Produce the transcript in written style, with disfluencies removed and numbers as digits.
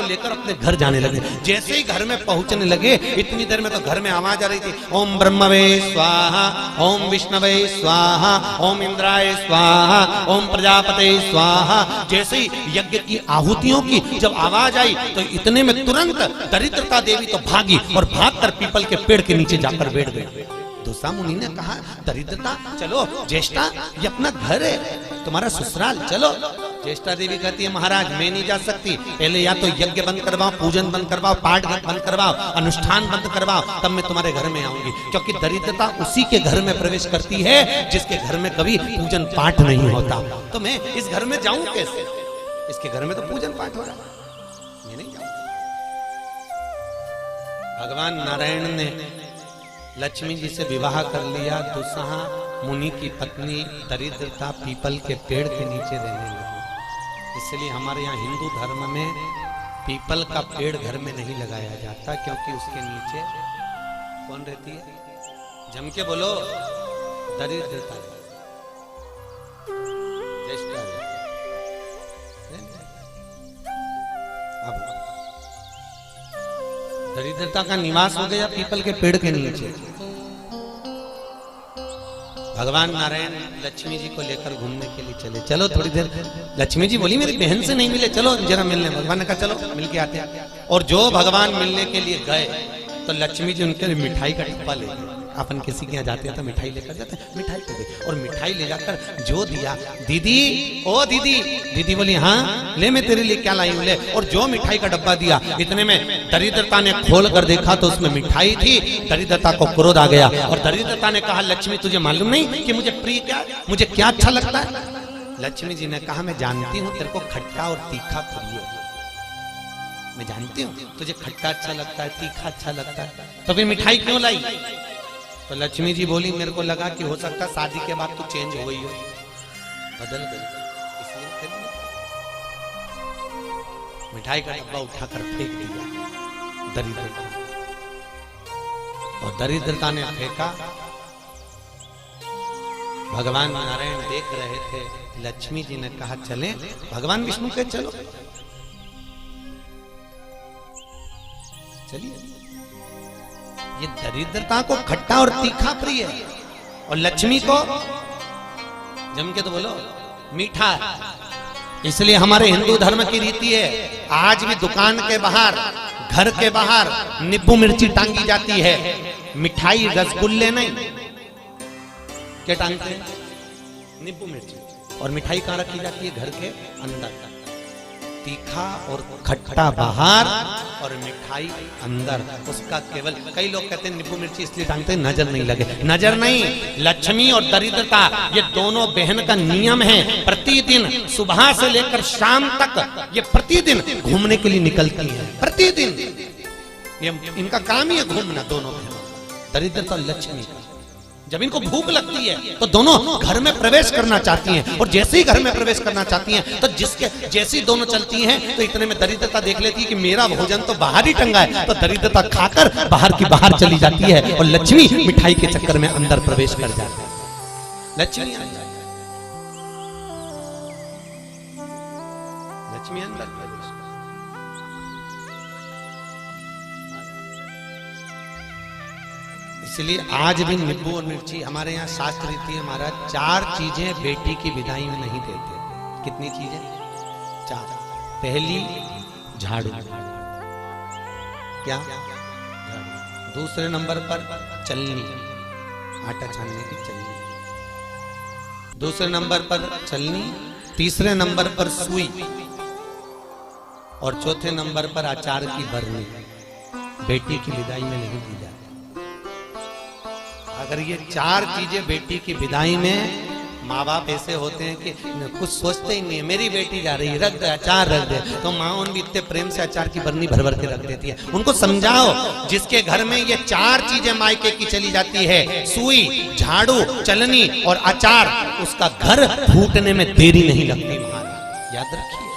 लेकर अपने घर जाने लगे। जैसे ही घर में पहुंचने लगे इतनी देर में तो घर में आवाज आ रही थी, ओम ब्रह्मवे स्वाहा, ओम विष्णवे स्वाहा, ओम इंद्राय स्वाहा, ओम प्रजापते स्वाहा। जैसे ही यज्ञ की आहुतियों की जब आवाज आई तो इतने में तुरंत दरिद्रता देवी तो भागी और भागकर पीपल के पेड़ के नीचे जाकर बैठ गई। दूसरा मुनि ने कहा, दरिद्रता चलो, ज्येष्ठा ये अपना घर है, तुम्हारा ससुराल, चलो। ज्येष्ठा देवी कहती है, महाराज मैं नहीं जा सकती, पहले या तो यज्ञ बंद करवाओ, पूजन बंद करवाओ, पाठ बंद करवाओ, अनुष्ठान बंद करवाओ, तब मैं तुम्हारे घर में आऊंगी। क्योंकि दरिद्रता उसी के घर में प्रवेश करती है जिसके घर में कभी पूजन पाठ नहीं होता। तो मैं इस घर में जाऊं कैसे? इसके घर में तो पूजन पाठ हो रहा, मैं नहीं जाऊंगा। भगवान नारायण ने लक्ष्मी जी से विवाह कर लिया। दुस्सहा मुनि की पत्नी दरिद्रता पीपल के पेड़ के नीचे रहने लगी। इसलिए हमारे यहाँ हिंदू धर्म में पीपल का पेड़ घर में नहीं लगाया जाता, क्योंकि उसके नीचे कौन रहती है? जम के बोलो, दरिद्रता। अब दरिद्रता का निवास हो गया पीपल के पेड़ के नीचे। भगवान नारायण लक्ष्मी जी को लेकर घूमने के लिए चले। चलो थोड़ी देर, लक्ष्मी जी बोली मेरी बहन से नहीं मिले, चलो जरा मिलने। भगवान ने कहा चलो मिलके आते हैं। और जो भगवान मिलने के लिए गए तो लक्ष्मी जी उनके लिए मिठाई का डिब्बा ले गए। अपन किसी के यहाँ जाते हैं तो मिठाई लेकर जाते हैं, मिठाई दे दी। और मिठाई ले जाकर जो दिया, दीदी ओ दीदी, दीदी बोली हाँ ले मैं तेरे लिए क्या लाई हूँ ले। और जो मिठाई का डब्बा दिया, इतने में दरिद्रता ने खोल कर देखा तो उसमें मिठाई थी। दरिद्रता को क्रोध आ गया और दरिद्रता ने कहा, लक्ष्मी तुझे मालूम नहीं कि मुझे प्रिय क्या, मुझे क्या अच्छा लगता है? लक्ष्मी जी ने कहा, मैं जानती हूँ तेरे को खट्टा और तीखा प्रिय है, मैं जानती हूँ तुझे खट्टा अच्छा लगता है, तीखा अच्छा लगता है, तो फिर मिठाई क्यों लाई? तो लक्ष्मी जी बोली, मेरे को लगा कि हो सकता शादी के बाद तू चेंज हो गई हो, बदल गई, इसलिए मिठाई का डब्बा उठाकर फेंक दिया दरिद्रता। और दरिद्रता ने फेंका। भगवान नारायण देख रहे थे। लक्ष्मी जी ने कहा चले, भगवान विष्णु के चलो, चलिए। ये दरिद्रता को खट्टा और तीखा प्रिय है और लक्ष्मी को जम के तो बोलो मीठा। इसलिए हमारे हिंदू धर्म की रीति है, आज भी दुकान के बाहर, घर के बाहर नींबू मिर्ची टांगी जाती है। मिठाई रसगुल्ले नहीं, क्या टांगते हैं? नींबू मिर्ची। और मिठाई कहाँ रखी जाती है? घर के अंदर। तीखा और खट्टा बाहर और मिठाई अंदर। उसका केवल, कई लोग कहते हैं नींबू मिर्ची इसलिए टांगते हैं नजर नहीं लगे। नजर नहीं, लक्ष्मी और दरिद्रता ये दोनों बहन का नियम है। प्रतिदिन सुबह से लेकर शाम तक ये प्रतिदिन घूमने के लिए निकलती है। प्रतिदिन ये इनका काम ही है घूमना, दोनों बहनों, दरिद्रता और लक्ष्मी। जब इनको भूख लगती है तो दोनों घर में प्रवेश करना चाहती हैं। और जैसे ही घर में प्रवेश करना चाहती हैं तो जिसके जैसी दोनों चलती हैं तो इतने में दरिद्रता देख लेती है कि मेरा भोजन तो बाहर ही टंगा है, तो दरिद्रता खाकर बाहर की बाहर चली जाती है और लक्ष्मी मिठाई के चक्कर में अंदर प्रवेश कर जाती है। लक्ष्मी अंदर प्रवेश। इसलिए आज भी नींबू और मिर्ची हमारे यहाँ शास्त्र रीति है महाराज। 4 चीजें बेटी की विदाई में नहीं देते। कितनी चीजें? 4। पहली झाड़ू, क्या? झाड़ू। दूसरे नंबर पर चलनी, आटा छानने की चलनी। दूसरे नंबर पर चलनी, तीसरे नंबर पर सुई और चौथे नंबर पर अचार की बरनी। बेटी की विदाई में नहीं दी जाती। अगर ये 4 चीजें बेटी की विदाई में, माँ बाप ऐसे होते हैं कि कुछ सोचते ही नहीं, मेरी बेटी जा रही है, रख दे अचार रख दे, तो माँ भी इतने प्रेम से अचार की बरनी भर भर के रख देती है। उनको समझाओ, जिसके घर में ये 4 चीजें मायके की चली जाती है, सुई, झाड़ू, चलनी और अचार, उसका घर फूटने में देरी नहीं लगती। याद रखिए।